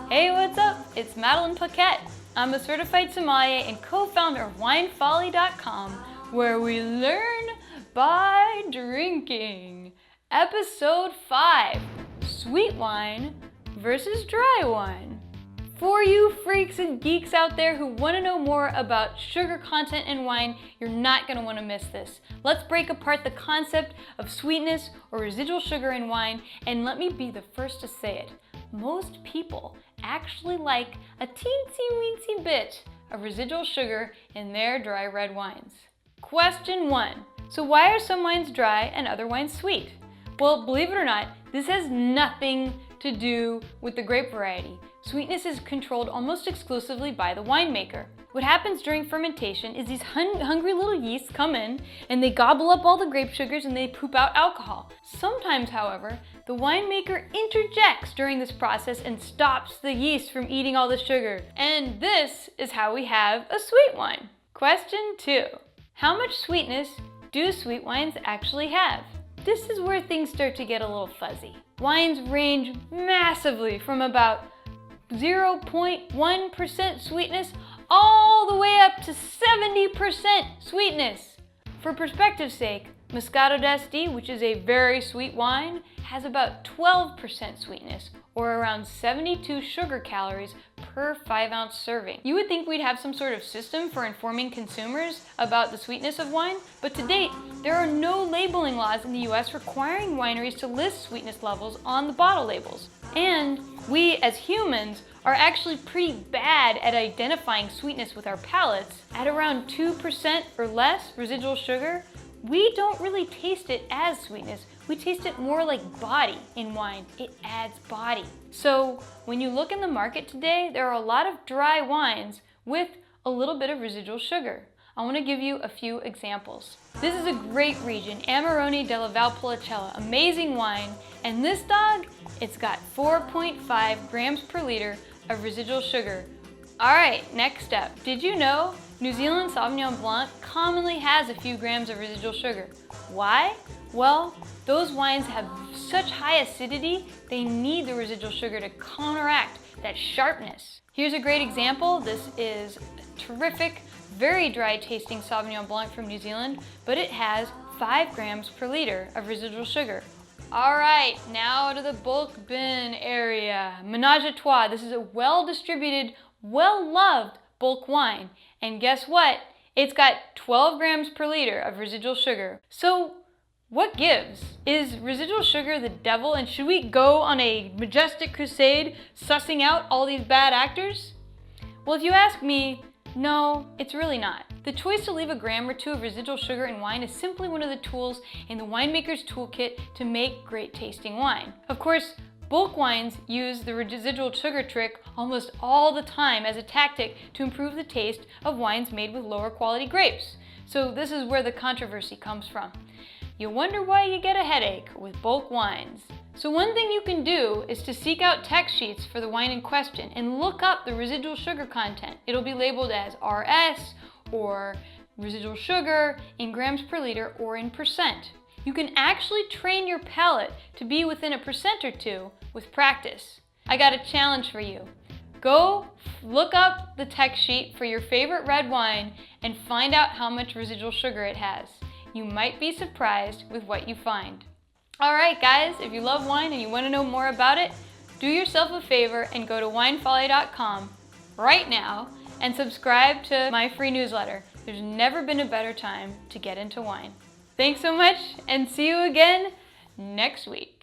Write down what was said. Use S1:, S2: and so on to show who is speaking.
S1: Hey, what's up? It's Madeline Puckette. I'm a certified sommelier and co-founder of WineFolly.com, where we learn by drinking. Episode 5, Sweet Wine versus Dry Wine. For you freaks and geeks out there who want to know more about sugar content in wine, you're not going to want to miss this. Let's break apart the concept of sweetness or residual sugar in wine, and let me be the first to say it. Most people actually like a teensy-weensy bit of residual sugar in their dry red wines. Question 1. So why are some wines dry and other wines sweet? Well, believe it or not, this has nothing to do with the grape variety. Sweetness is controlled almost exclusively by the winemaker. What happens during fermentation is these hungry little yeasts come in and they gobble up all the grape sugars and they poop out alcohol. Sometimes, however, the winemaker interjects during this process and stops the yeast from eating all the sugar. And this is how we have a sweet wine. Question 2. How much sweetness do sweet wines actually have? This is where things start to get a little fuzzy. Wines range massively from about 0.1% sweetness all the way up to 70% sweetness. For perspective's sake, Moscato d'Asti, which is a very sweet wine, has about 12% sweetness, or around 72 sugar calories per 5-ounce serving. You would think we'd have some sort of system for informing consumers about the sweetness of wine, but to date, there are no labeling laws in the US requiring wineries to list sweetness levels on the bottle labels. And we, as humans, are actually pretty bad at identifying sweetness with our palates. At around 2% or less residual sugar, we don't really taste it as sweetness. We taste it more like body in wine. It adds body. So when you look in the market today, there are a lot of dry wines with a little bit of residual sugar. I want to give you a few examples. This is a great region, Amarone della Valpolicella, amazing wine. And this dog, it's got 4.5 grams per liter of residual sugar. All right, next up. Did you know New Zealand Sauvignon Blanc commonly has a few grams of residual sugar? Why? Well, those wines have such high acidity, they need the residual sugar to counteract that sharpness. Here's a great example. This is a terrific, very dry tasting Sauvignon Blanc from New Zealand, but it has 5 grams per liter of residual sugar. All right, now to the bulk bin area. Ménage à Trois. This is a well-distributed, well-loved bulk wine. And guess what? It's got 12 grams per liter of residual sugar. So what gives? Is residual sugar the devil, and should we go on a majestic crusade sussing out all these bad actors? Well, if you ask me, no, it's really not. The choice to leave a gram or 2 of residual sugar in wine is simply one of the tools in the winemaker's toolkit to make great tasting wine. Of course, bulk wines use the residual sugar trick almost all the time as a tactic to improve the taste of wines made with lower quality grapes. So this is where the controversy comes from. You wonder why you get a headache with bulk wines. So one thing you can do is to seek out text sheets for the wine in question and look up the residual sugar content. It'll be labeled as RS or residual sugar in grams per liter or in percent. You can actually train your palate to be within a percent or two with practice. I got a challenge for you. Go look up the text sheet for your favorite red wine and find out how much residual sugar it has. You might be surprised with what you find. All right, guys, if you love wine and you want to know more about it, do yourself a favor and go to winefolly.com right now and subscribe to my free newsletter. There's never been a better time to get into wine. Thanks so much, and see you again next week.